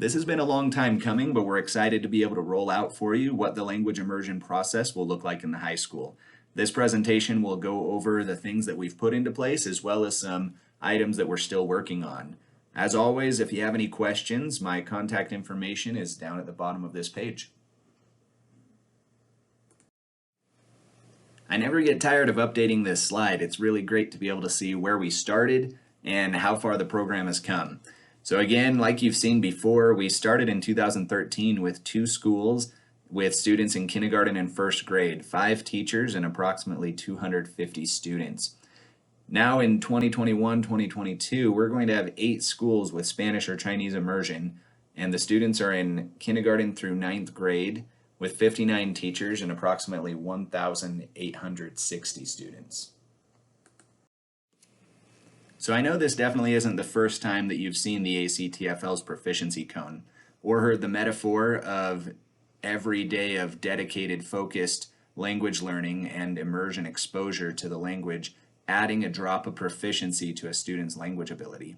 This has been a long time coming, but we're excited to be able to roll out for you what the language immersion process will look like in the high school. This presentation will go over the things that we've put into place as well as some items that we're still working on. As always, if you have any questions, my contact information is down at the bottom of this page. I never get tired of updating this slide. It's really great to be able to see where we started and how far the program has come. So again, like you've seen before, we started in 2013 with 2 schools with students in kindergarten and first grade, 5 teachers and approximately 250 students. Now in 2021-2022, we're going to have 8 schools with Spanish or Chinese immersion, and the students are in kindergarten through 9th grade with 59 teachers and approximately 1,860 students. So I know this definitely isn't the first time that you've seen the ACTFL's proficiency cone or heard the metaphor of every day of dedicated, focused language learning and immersion exposure to the language, adding a drop of proficiency to a student's language ability.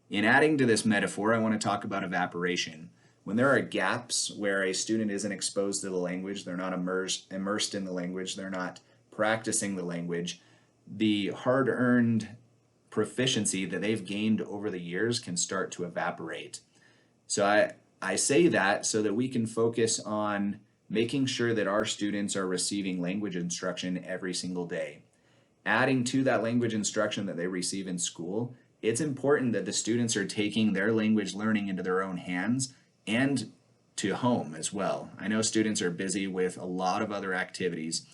In adding to this metaphor, I want to talk about evaporation. When there are gaps where a student isn't exposed to the language, they're not immersed in the language, they're not practicing the language, the hard-earned proficiency that they've gained over the years can start to evaporate. So I say that so that we can focus on making sure that our students are receiving language instruction every single day. Adding to that language instruction that they receive in school, it's important that the students are taking their language learning into their own hands and to home as well. I know students are busy with a lot of other activities,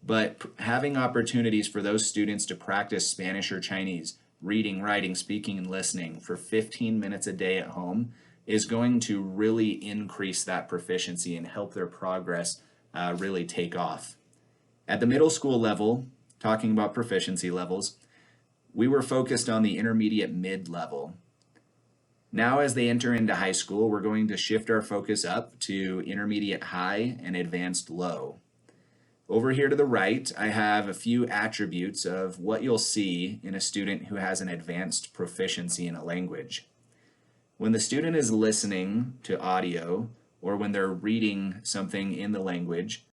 but having opportunities for those students to practice Spanish or Chinese, reading, writing, speaking, and listening for 15 minutes a day at home is going to really increase that proficiency and help their progress really take off. At the middle school level, talking about proficiency levels, we were focused on the intermediate mid-level. Now as they enter into high school, we're going to shift our focus up to intermediate high and advanced low. Over here to the right, I have a few attributes of what you'll see in a student who has an advanced proficiency in a language. When the student is listening to audio or when they're reading something in the language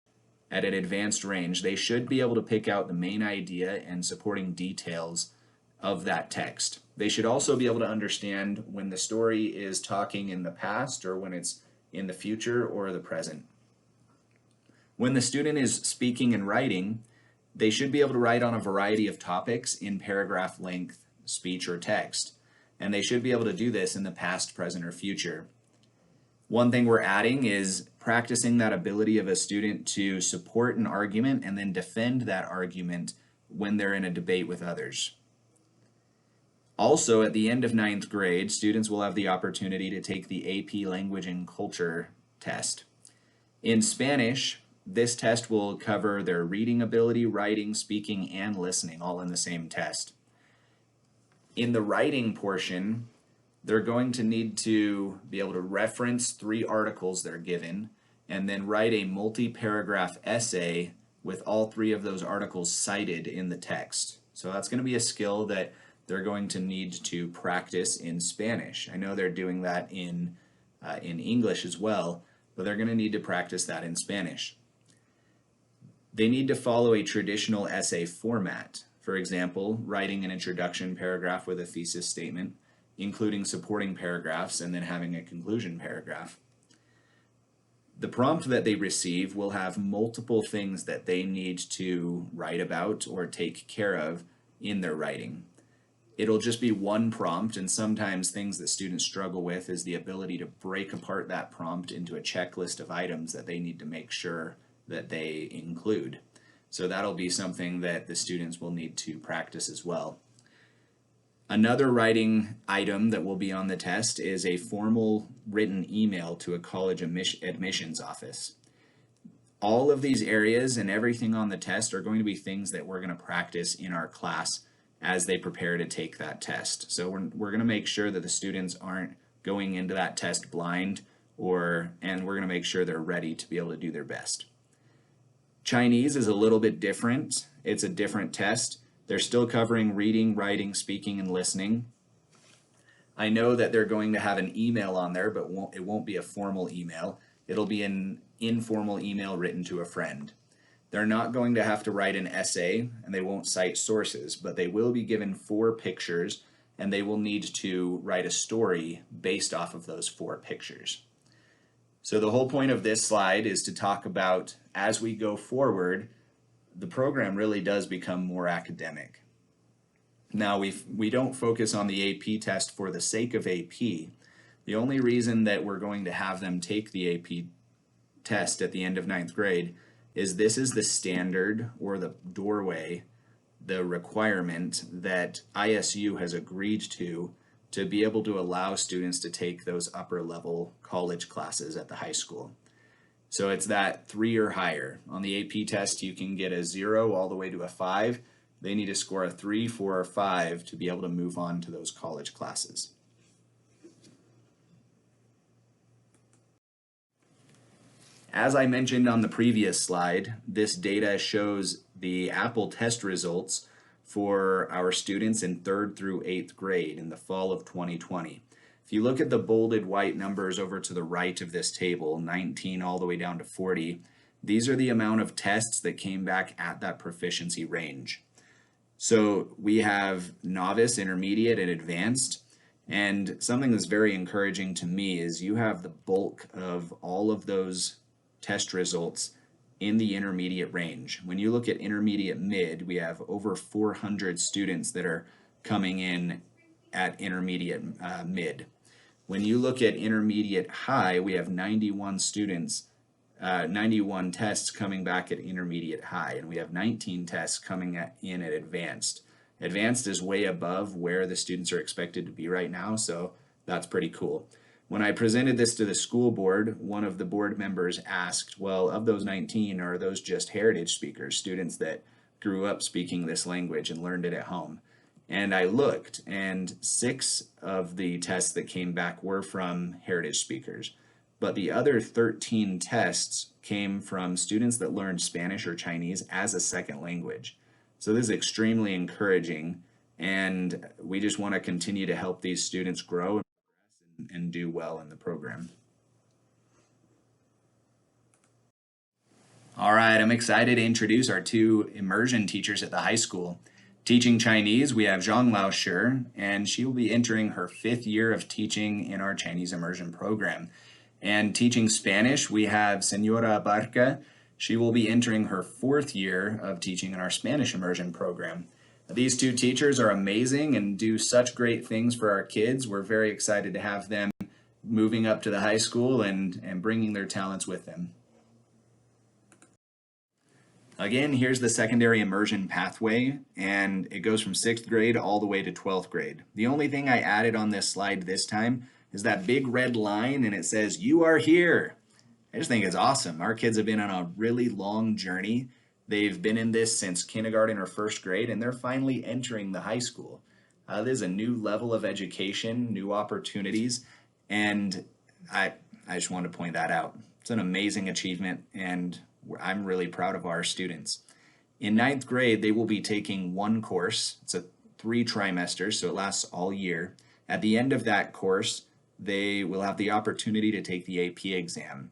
at an advanced range, they should be able to pick out the main idea and supporting details of that text. They should also be able to understand when the story is talking in the past or when it's in the future or the present. When the student is speaking and writing, they should be able to write on a variety of topics in paragraph length speech or text, and they should be able to do this in the past, present, or future. One thing we're adding is practicing that ability of a student to support an argument and then defend that argument when they're in a debate with others. Also, at the end of 9th grade, students will have the opportunity to take the AP Language and Culture test. In Spanish, this test will cover their reading ability, writing, speaking, and listening all in the same test. In the writing portion, they're going to need to be able to reference 3 articles they're given and then write a multi-paragraph essay with all 3 of those articles cited in the text. So that's going to be a skill that they're going to need to practice in Spanish. I know they're doing that in English as well, but they're going to need to practice that in Spanish. They need to follow a traditional essay format. For example, writing an introduction paragraph with a thesis statement, including supporting paragraphs, and then having a conclusion paragraph. The prompt that they receive will have multiple things that they need to write about or take care of in their writing. It'll just be one prompt, and sometimes things that students struggle with is the ability to break apart that prompt into a checklist of items that they need to make sure that they include. So that'll be something that the students will need to practice as well. Another writing item that will be on the test is a formal written email to a college admissions office. All of these areas and everything on the test are going to be things that we're going to practice in our class as they prepare to take that test. So we're going to make sure that the students aren't going into that test blind, and we're going to make sure they're ready to be able to do their best. Chinese is a little bit different. It's a different test. They're still covering reading, writing, speaking, and listening. I know that they're going to have an email on there, but it won't be a formal email. It'll be an informal email written to a friend. They're not going to have to write an essay and they won't cite sources, but they will be given 4 pictures and they will need to write a story based off of those 4 pictures. So the whole point of this slide is to talk about, as we go forward, the program really does become more academic. Now we don't focus on the AP test for the sake of AP. The only reason that we're going to have them take the AP test at the end of 9th grade is this is the standard or the doorway, the requirement that ISU has agreed to be able to allow students to take those upper level college classes at the high school. So it's that 3 or higher. On the AP test, you can get a 0 all the way to a 5. They need to score a 3, 4, or 5 to be able to move on to those college classes. As I mentioned on the previous slide, this data shows the Apple test results for our students in 3rd through 8th grade in the fall of 2020. If you look at the bolded white numbers over to the right of this table, 19 all the way down to 40, these are the amount of tests that came back at that proficiency range. So we have novice, intermediate, and advanced. And something that's very encouraging to me is you have the bulk of all of those test results in the intermediate range. When you look at intermediate mid, we have over 400 students that are coming in at intermediate mid. When you look at intermediate high, we have 91 students, 91 tests coming back at intermediate high, and we have 19 tests coming in at advanced. Advanced is way above where the students are expected to be right now, so that's pretty cool. When I presented this to the school board, one of the board members asked, well, of those 19, are those just heritage speakers, students that grew up speaking this language and learned it at home? And I looked, and 6 of the tests that came back were from heritage speakers. But the other 13 tests came from students that learned Spanish or Chinese as a second language. So this is extremely encouraging, and we just want to continue to help these students grow and do well in the program. All right, I'm excited to introduce our 2 immersion teachers at the high school. Teaching Chinese, we have Zhang Lao Shi, and she will be entering her 5th year of teaching in our Chinese immersion program. And teaching Spanish, we have Senora Barca. She will be entering her 4th year of teaching in our Spanish immersion program. These 2 teachers are amazing and do such great things for our kids. We're very excited to have them moving up to the high school and bringing their talents with them. Again, here's the secondary immersion pathway, and it goes from 6th grade all the way to 12th grade. The only thing I added on this slide this time is that big red line, and it says, "You are here." I just think it's awesome. Our kids have been on a really long journey. They've been in this since kindergarten or 1st grade, and they're finally entering the high school. There's a new level of education, new opportunities, and I just wanted to point that out. It's an amazing achievement, and I'm really proud of our students. In 9th grade, they will be taking 1 course. It's a 3 trimesters, so it lasts all year. At the end of that course, they will have the opportunity to take the AP exam.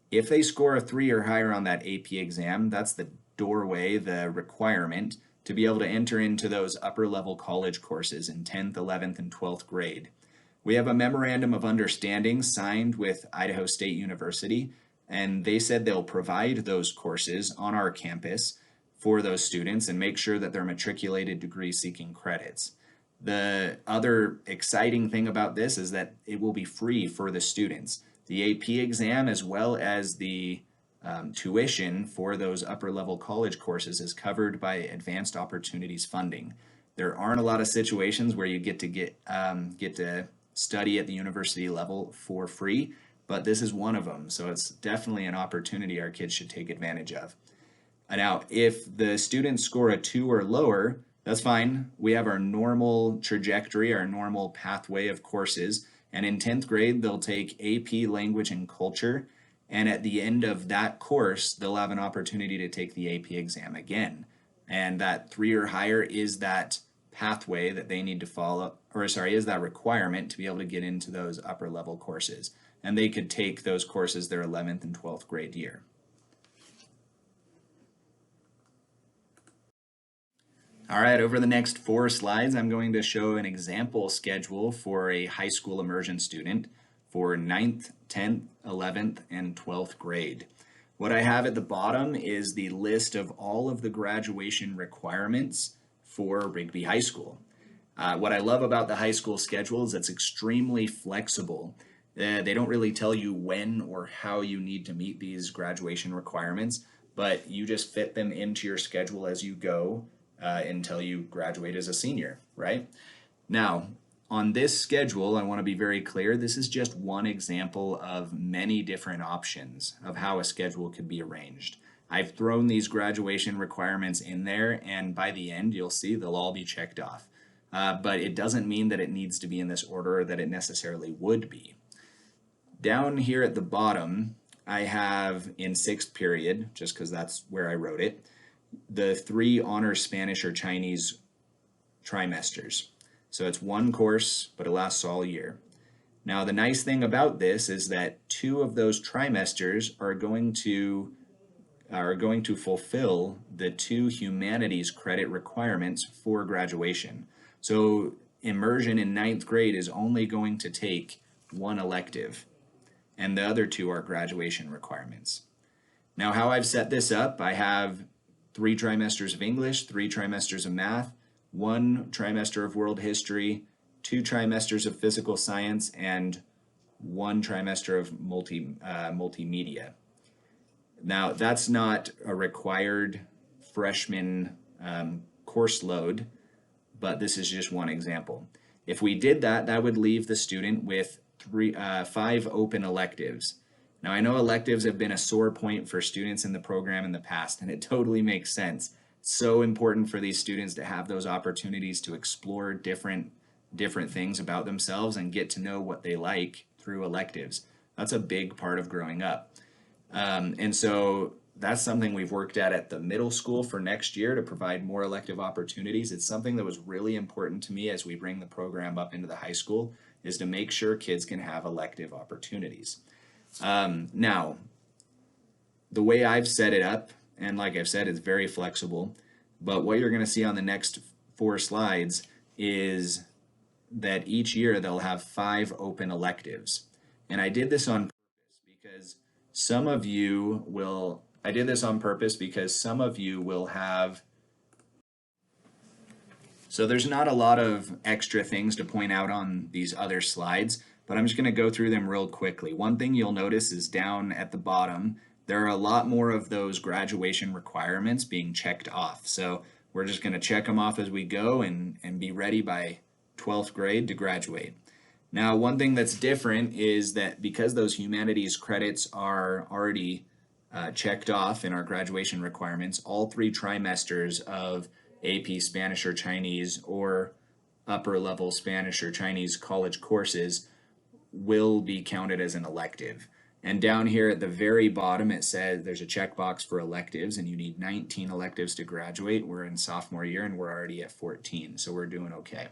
If they score a 3 or higher on that AP exam, that's the doorway, the requirement to be able to enter into those upper level college courses in 10th, 11th, and 12th grade. We have a memorandum of understanding signed with Idaho State University, and they said they'll provide those courses on our campus for those students and make sure that they're matriculated degree-seeking credits. The other exciting thing about this is that it will be free for the students. The AP exam, as well as the tuition for those upper level college courses, is covered by Advanced Opportunities funding. There aren't a lot of situations where you get to study at the university level for free, but this is one of them. So it's definitely an opportunity our kids should take advantage of. Now, if the students score a 2 or lower, that's fine. We have our normal trajectory, our normal pathway of courses. And in 10th grade, they'll take AP Language and Culture. And at the end of that course, they'll have an opportunity to take the AP exam again. And that 3 or higher is that pathway that they need to follow, or sorry, is that requirement to be able to get into those upper level courses. And they could take those courses their 11th and 12th grade year. All right, over the next 4 slides, I'm going to show an example schedule for a high school immersion student for 9th, 10th, 11th, and 12th grade. What I have at the bottom is the list of all of the graduation requirements for Rigby High School. What I love about the high school schedule is it's extremely flexible. They don't really tell you when or how you need to meet these graduation requirements, but you just fit them into your schedule as you go until you graduate as a senior, right? Now, on this schedule, I want to be very clear, this is just one example of many different options of how a schedule could be arranged. I've thrown these graduation requirements in there, and by the end, you'll see they'll all be checked off. But it doesn't mean that it needs to be in this order or that it necessarily would be. Down here at the bottom, I have in 6th period, just because that's where I wrote it, the 3 honors Spanish or Chinese trimesters. So it's one course, but it lasts all year. Now the nice thing about this is that 2 of those trimesters are going to fulfill the 2 humanities credit requirements for graduation. So immersion in 9th grade is only going to take 1 elective, and the other 2 are graduation requirements. Now how I've set this up, I have 3 trimesters of English, 3 trimesters of math, 1 trimester of world history, 2 trimesters of physical science, and 1 trimester of multimedia. Now that's not a required freshman course load, but this is just one example. If we did that, that would leave the student with 5 open electives. Now I know electives have been a sore point for students in the program in the past, and it totally makes sense. It's so important for these students to have those opportunities to explore different things about themselves and get to know what they like through electives. That's a big part of growing up. And so that's something we've worked at the middle school for next year to provide more elective opportunities. It's something that was really important to me as we bring the program up into the high school, is to make sure kids can have elective opportunities. Now, the way I've set it up, and like I've said, it's very flexible, but what you're going to see on the next 4 slides is that each year they'll have 5 open electives. And I did this on purpose because some of you will have, so there's not a lot of extra things to point out on these other slides, but I'm just going to go through them real quickly. One thing you'll notice is down at the bottom, there are a lot more of those graduation requirements being checked off. So we're just going to check them off as we go and be ready by 12th grade to graduate. Now, one thing that's different is that because those humanities credits are already checked off in our graduation requirements, all 3 trimesters of AP Spanish or Chinese or upper level Spanish or Chinese college courses will be counted as an elective. And down here at the very bottom, it says there's a checkbox for electives, and you need 19 electives to graduate. We're in sophomore year and we're already at 14, so we're doing okay.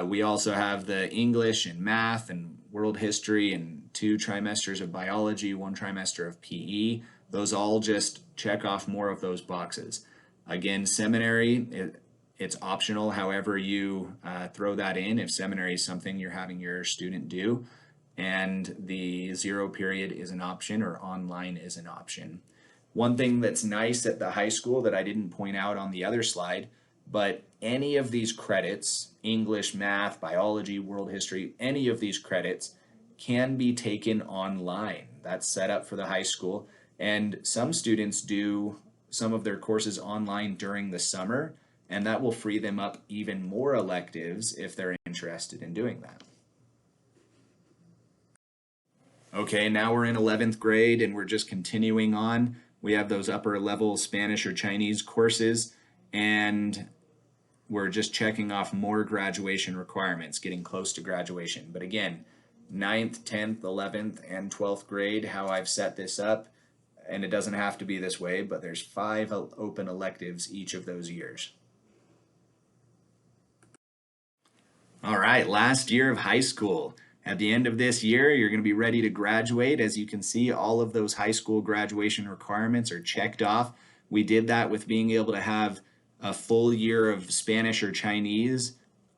We also have the English and math and world history and 2 trimesters of biology, 1 trimester of PE. Those all just check off more of those boxes. Again, seminary, it's optional however you throw that in, if seminary is something you're having your student do. And the 0 period is an option, or online is an option. One thing that's nice at the high school that I didn't point out on the other slide, but any of these credits, English, math, biology, world history, any of these credits can be taken online. That's set up for the high school. And some students do some of their courses online during the summer, and that will free them up even more electives if they're interested in doing that. Okay, now we're in 11th grade and we're just continuing on. We have those upper level Spanish or Chinese courses, and we're just checking off more graduation requirements, getting close to graduation. But again, 9th, 10th, 11th, and 12th grade, how I've set this up, and it doesn't have to be this way, but there's 5 open electives each of those years. All right, last year of high school. At the end of this year, you're going to be ready to graduate. As you can see, all of those high school graduation requirements are checked off. We did that with being able to have a full year of Spanish or Chinese,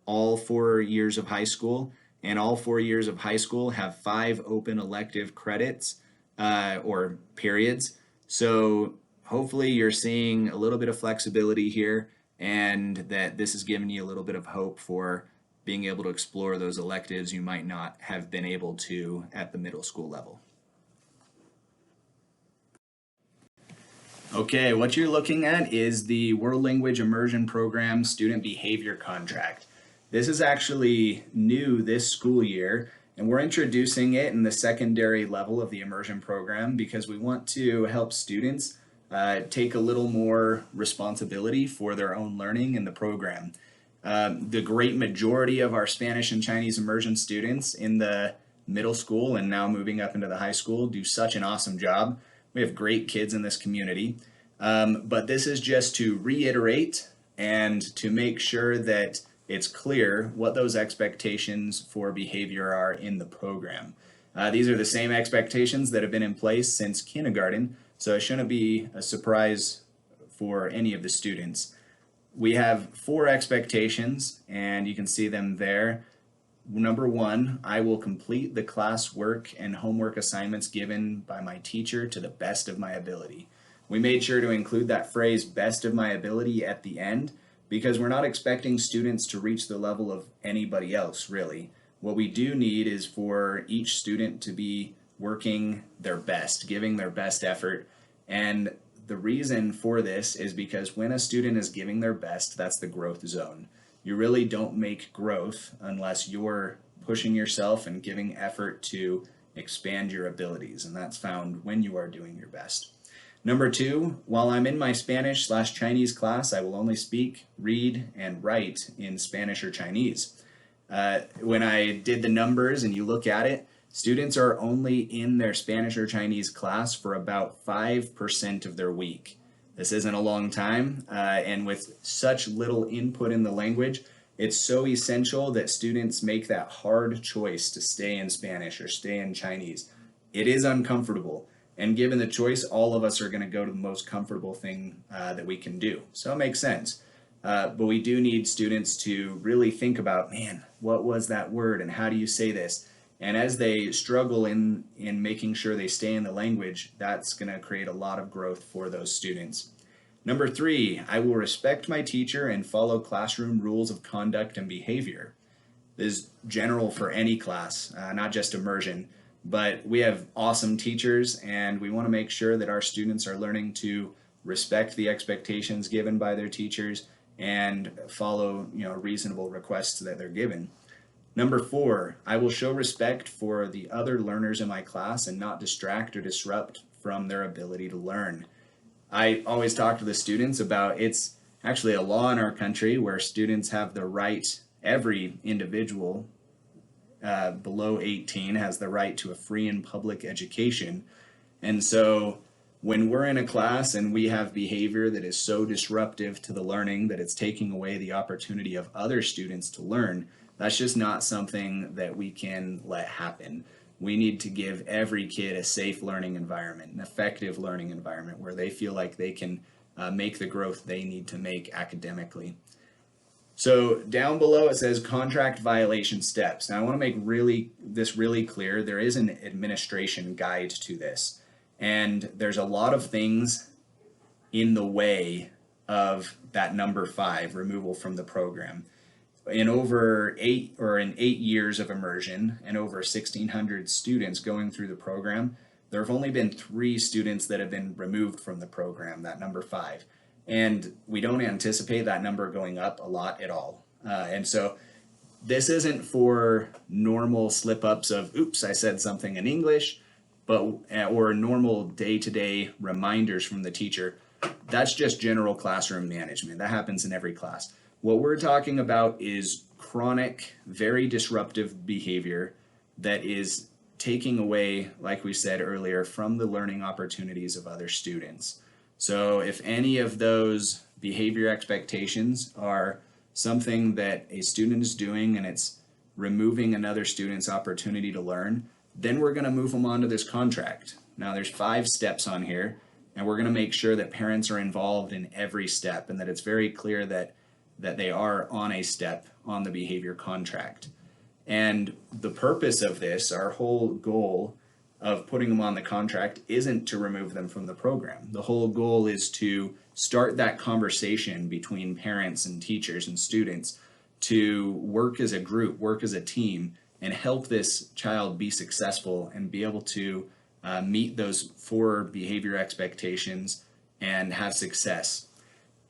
all 4 years of high school, and all 4 years of high school have 5 open elective credits or periods. So hopefully you're seeing a little bit of flexibility here and that this is giving you a little bit of hope for being able to explore those electives you might not have been able to at the middle school level. Okay, what you're looking at is the World Language Immersion Program Student Behavior Contract. This is actually new this school year, and we're introducing it in the secondary level of the immersion program because we want to help students take a little more responsibility for their own learning in the program. The great majority of our Spanish and Chinese immersion students in the middle school and now moving up into the high school do such an awesome job. We have great kids in this community. But this is just to reiterate and to make sure that it's clear what those expectations for behavior are in the program. These are the same expectations that have been in place since kindergarten, so it shouldn't be a surprise for any of the students. We have 4 expectations, and you can see them there. Number 1, I will complete the class work and homework assignments given by my teacher to the best of my ability. We made sure to include that phrase, best of my ability, at the end because we're not expecting students to reach the level of anybody else, really. What we do need is for each student to be working their best, giving their best effort. And the reason for this is because when a student is giving their best, that's the growth zone. You really don't make growth unless you're pushing yourself and giving effort to expand your abilities, and that's found when you are doing your best. Number 2, while I'm in my Spanish/Chinese class, I will only speak, read, and write in Spanish or Chinese. When I did the numbers and you look at it, students are only in their Spanish or Chinese class for about 5% of their week. This isn't a long time, and with such little input in the language, it's so essential that students make that hard choice to stay in Spanish or stay in Chinese. It is uncomfortable, and given the choice, all of us are going to go to the most comfortable thing that we can do. So it makes sense. But we do need students to really think about, man, what was that word and how do you say this? And as they struggle in making sure they stay in the language, that's going to create a lot of growth for those students. Number 3, I will respect my teacher and follow classroom rules of conduct and behavior. This is general for any class, not just immersion. But we have awesome teachers, and we want to make sure that our students are learning to respect the expectations given by their teachers and follow, reasonable requests that they're given. Number 4, I will show respect for the other learners in my class and not distract or disrupt from their ability to learn. I always talk to the students about it's actually a law in our country where students have the right, every individual below 18 has the right to a free and public education. And so when we're in a class and we have behavior that is so disruptive to the learning that it's taking away the opportunity of other students to learn, that's just not something that we can let happen. We need to give every kid a safe learning environment, an effective learning environment where they feel like they can make the growth they need to make academically. So down below it says contract violation steps. Now I want to make this really clear. There is an administration guide to this, and there's a lot of things in the way of that number 5, removal from the program. In 8 years of immersion and over 1,600 students going through the program, there have only been 3 students that have been removed from the program, that number 5. And we don't anticipate that number going up a lot at all. And so this isn't for normal slip-ups of, oops, I said something in English, or normal day-to-day reminders from the teacher. That's just general classroom management. That happens in every class. What we're talking about is chronic, very disruptive behavior that is taking away, like we said earlier, from the learning opportunities of other students. So if any of those behavior expectations are something that a student is doing and it's removing another student's opportunity to learn, then we're going to move them on to this contract. Now there's 5 steps on here, and we're going to make sure that parents are involved in every step and that it's very clear that they are on a step on the behavior contract. And the purpose of this, our whole goal of putting them on the contract, isn't to remove them from the program. The whole goal is to start that conversation between parents and teachers and students to work as a group, work as a team, and help this child be successful and be able to meet those 4 behavior expectations and have success.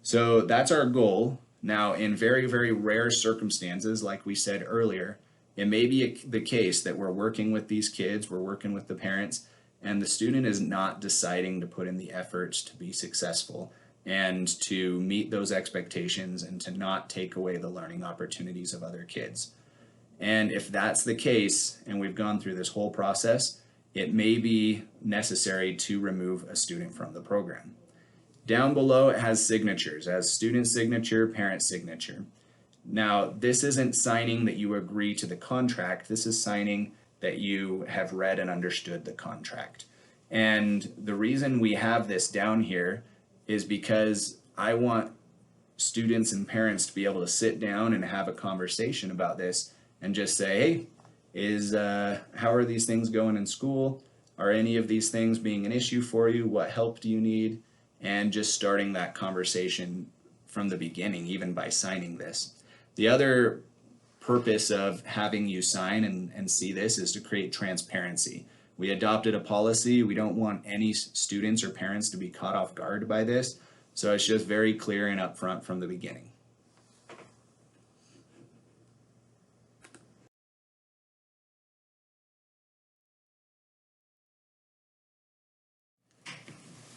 So that's our goal. Now, in very, very rare circumstances, like we said earlier, it may be the case that we're working with these kids, we're working with the parents, and the student is not deciding to put in the efforts to be successful and to meet those expectations and to not take away the learning opportunities of other kids. And if that's the case, and we've gone through this whole process, it may be necessary to remove a student from the program. Down below, it has signatures, as student signature, parent signature. Now, this isn't signing that you agree to the contract. This is signing that you have read and understood the contract. And the reason we have this down here is because I want students and parents to be able to sit down and have a conversation about this and just say, hey, how are these things going in school? Are any of these things being an issue for you? What help do you need? And just starting that conversation from the beginning, even by signing this. The other purpose of having you sign and see this is to create transparency. We adopted a policy. We don't want any students or parents to be caught off guard by this. So it's just very clear and upfront from the beginning.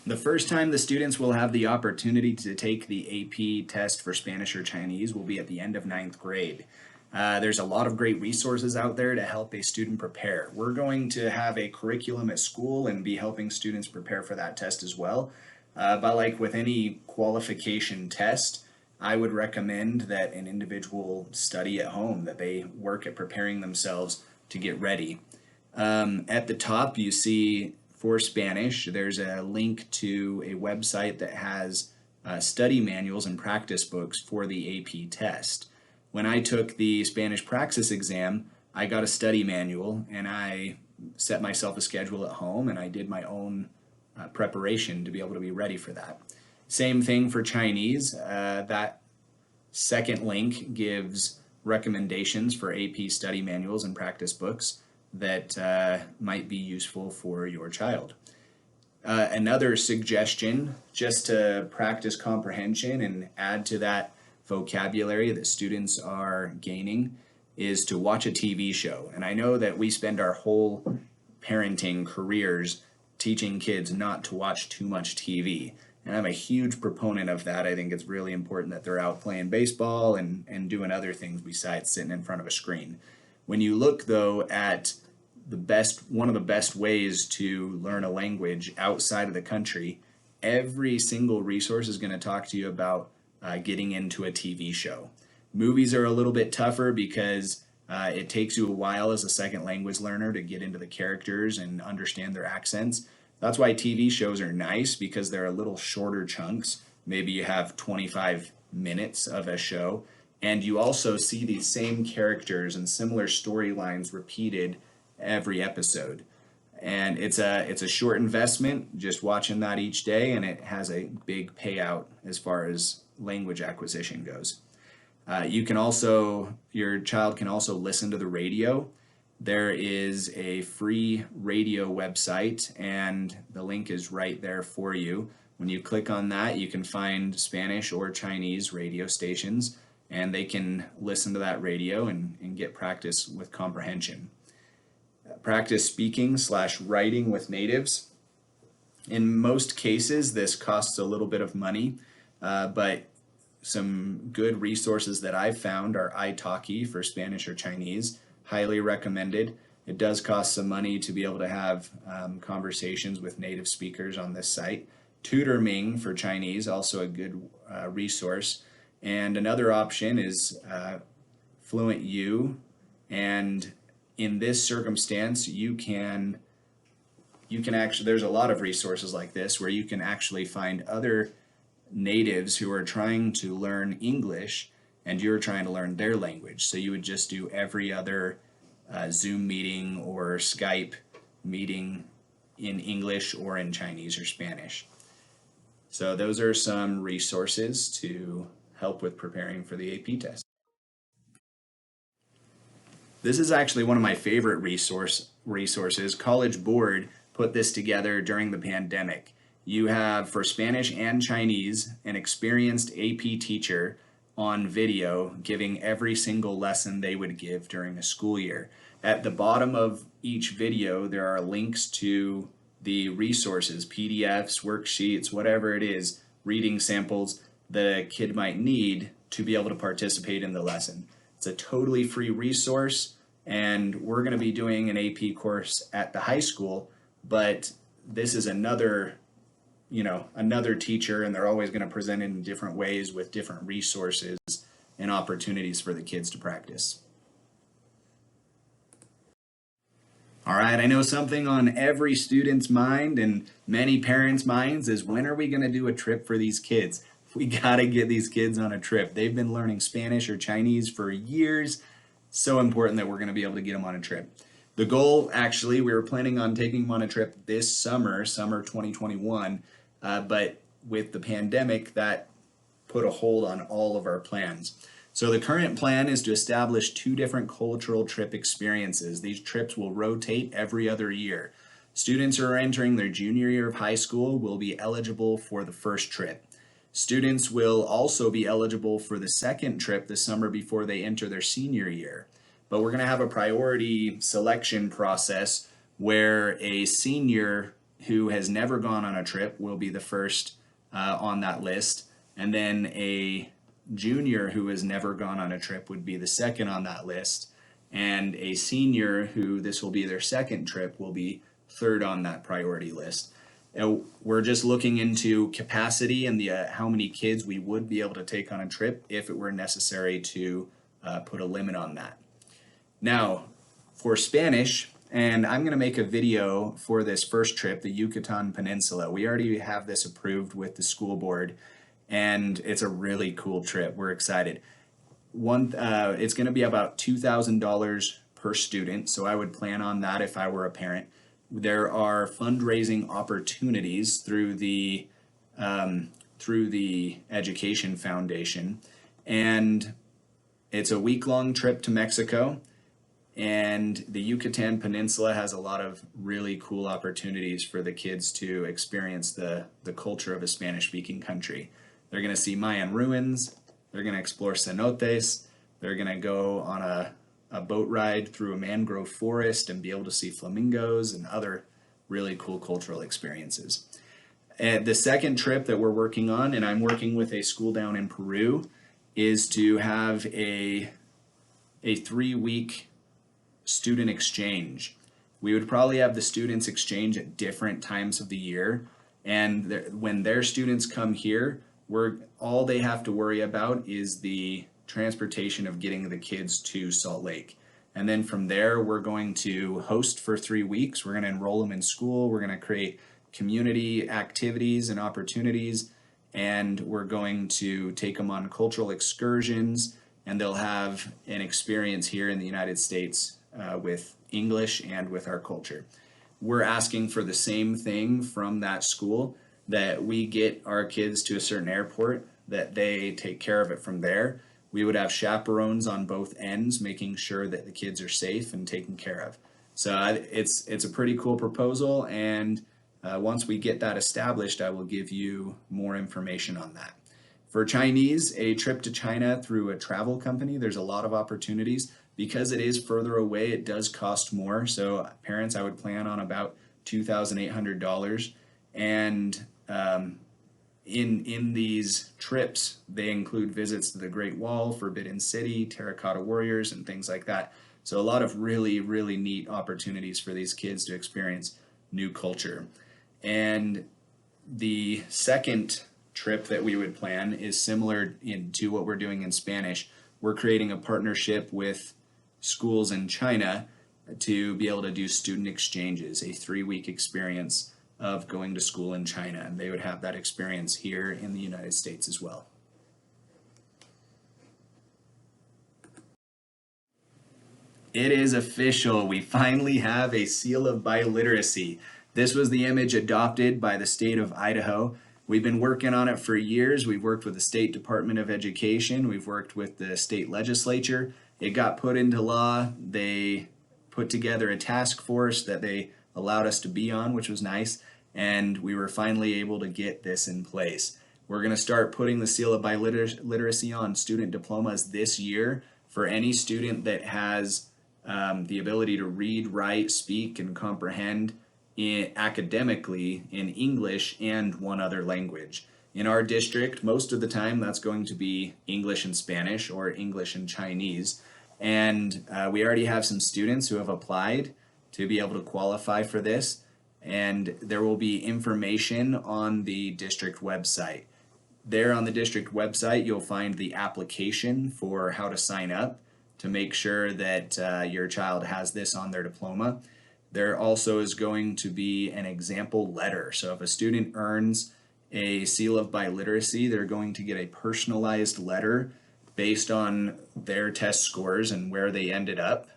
The first time the students will have the opportunity to take the AP test for Spanish or Chinese will be at the end of 9th grade. There's a lot of great resources out there to help a student prepare. We're going to have a curriculum at school and be helping students prepare for that test as well. But like with any qualification test, I would recommend that an individual study at home, that they work at preparing themselves to get ready. At the top, you see for Spanish, there's a link to a website that has study manuals and practice books for the AP test. When I took the Spanish praxis exam, I got a study manual and I set myself a schedule at home and I did my own preparation to be able to be ready for that. Same thing for Chinese. That second link gives recommendations for AP study manuals and practice books that might be useful for your child. Another suggestion, just to practice comprehension and add to that vocabulary that students are gaining, is to watch a TV show. And I know that we spend our whole parenting careers teaching kids not to watch too much TV. And I'm a huge proponent of that. I think it's really important that they're out playing baseball and doing other things besides sitting in front of a screen. When you look, though, at one of the best ways to learn a language outside of the country, every single resource is going to talk to you about getting into a TV show. Movies are a little bit tougher because it takes you a while as a second language learner to get into the characters and understand their accents. That's why TV shows are nice, because they're a little shorter chunks. Maybe you have 25 minutes of a show, and you also see these same characters and similar storylines repeated every episode. And it's a short investment, just watching that each day, and it has a big payout as far as language acquisition goes. Your child can also listen to the radio. There is a free radio website, and the link is right there for you. When you click on that, you can find Spanish or Chinese radio stations, and they can listen to that radio and get practice with comprehension. Practice speaking/writing with natives. In most cases, this costs a little bit of money, but some good resources that I've found are italki for Spanish or Chinese. Highly recommended. It does cost some money to be able to have conversations with native speakers on this site. TutorMing for Chinese, also a good resource. And another option is Fluent U. And in this circumstance, you can actually, there's a lot of resources like this where you can actually find other natives who are trying to learn English and you're trying to learn their language. So you would just do every other Zoom meeting or Skype meeting in English or in Chinese or Spanish. So those are some resources to help with preparing for the AP test. This is actually one of my favorite resources. College Board put this together during the pandemic. You have, for Spanish and Chinese, an experienced AP teacher on video giving every single lesson they would give during a school year. At the bottom of each video, there are links to the resources, PDFs, worksheets, whatever it is, reading samples the kid might need to be able to participate in the lesson. It's a totally free resource, and we're going to be doing an AP course at the high school, but this is another teacher, and they're always going to present it in different ways with different resources and opportunities for the kids to practice. All right, I know something on every student's mind and many parents' minds is, when are we going to do a trip for these kids? We got to get these kids on a trip. They've been learning Spanish or Chinese for years. So important that we're going to be able to get them on a trip. The goal, actually, we were planning on taking them on a trip this summer 2021, but with the pandemic, that put a hold on all of our plans. So the current plan is to establish 2 different cultural trip experiences. These trips will rotate every other year. Students who are entering their junior year of high school will be eligible for the first trip. Students will also be eligible for the second trip the summer before they enter their senior year. But we're going to have a priority selection process where a senior who has never gone on a trip will be the first on that list, and then a junior who has never gone on a trip would be the second on that list, and a senior who this will be their second trip will be third on that priority list. We're just looking into capacity and the how many kids we would be able to take on a trip if it were necessary to put a limit on that. Now, for Spanish, and I'm going to make a video for this first trip, the Yucatan Peninsula. We already have this approved with the school board, and it's a really cool trip. We're excited. It's going to be about $2,000 per student, so I would plan on that if I were a parent. There are fundraising opportunities through the Education Foundation, and it's a week-long trip to Mexico. And the Yucatan Peninsula has a lot of really cool opportunities for the kids to experience the culture of a Spanish-speaking country. They're going to see Mayan ruins, they're going to explore cenotes, they're going to go on a boat ride through a mangrove forest and be able to see flamingos and other really cool cultural experiences. And the second trip that we're working on, and I'm working with a school down in Peru, is to have a 3-week student exchange. We would probably have the students exchange at different times of the year, and when their students come here, all they have to worry about is the transportation of getting the kids to Salt Lake. And then from there, we're going to host for 3 weeks. We're going to enroll them in school. We're going to create community activities and opportunities, and we're going to take them on cultural excursions, and they'll have an experience here in the United States with English and with our culture. We're asking for the same thing from that school, that we get our kids to a certain airport, that they take care of it from there. We would have chaperones on both ends, making sure that the kids are safe and taken care of. So it's a pretty cool proposal, and once we get that established, I will give you more information on that. For Chinese, a trip to China through a travel company, there's a lot of opportunities. Because it is further away, it does cost more. So parents, I would plan on about $2,800. And in these trips, they include visits to the Great Wall, Forbidden City, Terracotta Warriors, and things like that. So a lot of really, really neat opportunities for these kids to experience new culture. And the second trip that we would plan is similar to what we're doing in Spanish. We're creating a partnership with schools in China to be able to do student exchanges, a 3-week experience of going to school in China. And they would have that experience here in the United States as well. It is official. We finally have a seal of biliteracy. This was the image adopted by the state of Idaho. We've been working on it for years. We've worked with the State Department of Education. We've worked with the state legislature. It got put into law. They put together a task force that they allowed us to be on, which was nice. And we were finally able to get this in place. We're going to start putting the seal of biliteracy on student diplomas this year for any student that has the ability to read, write, speak, and comprehend academically in English and one other language. In our district, most of the time that's going to be English and Spanish or English and Chinese. And we already have some students who have applied to be able to qualify for this. And there will be information on the district website. There on the district website, you'll find the application for how to sign up to make sure that your child has this on their diploma. There also is going to be an example letter. So if a student earns a seal of biliteracy, they're going to get a personalized letter based on their test scores and where they ended up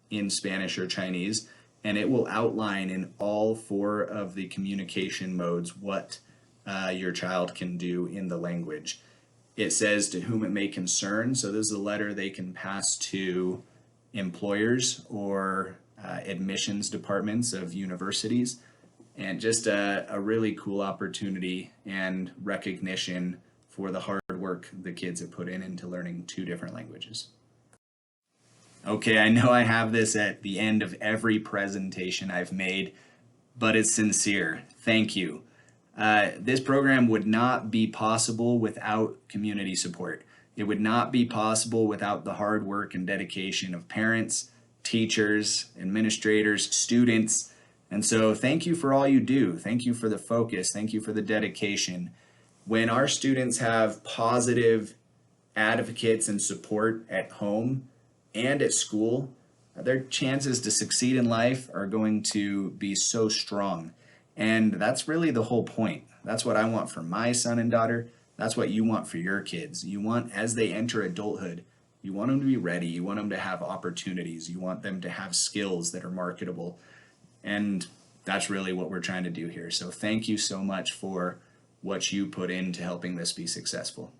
in Spanish or Chinese. And it will outline in all 4 of the communication modes what your child can do in the language. It says to whom it may concern. So this is a letter they can pass to employers or admissions departments of universities. And just a really cool opportunity and recognition for the hard work the kids have put into learning 2 different languages. Okay, I know I have this at the end of every presentation I've made, but it's sincere. Thank you. This program would not be possible without community support. It would not be possible without the hard work and dedication of parents, teachers, administrators, students. And so thank you for all you do. Thank you for the focus. Thank you for the dedication. When our students have positive advocates and support at home and at school, their chances to succeed in life are going to be so strong. And that's really the whole point. That's what I want for my son and daughter. That's what you want for your kids. You want, as they enter adulthood, you want them to be ready. You want them to have opportunities. You want them to have skills that are marketable. And that's really what we're trying to do here. So thank you so much for what you put into helping this be successful.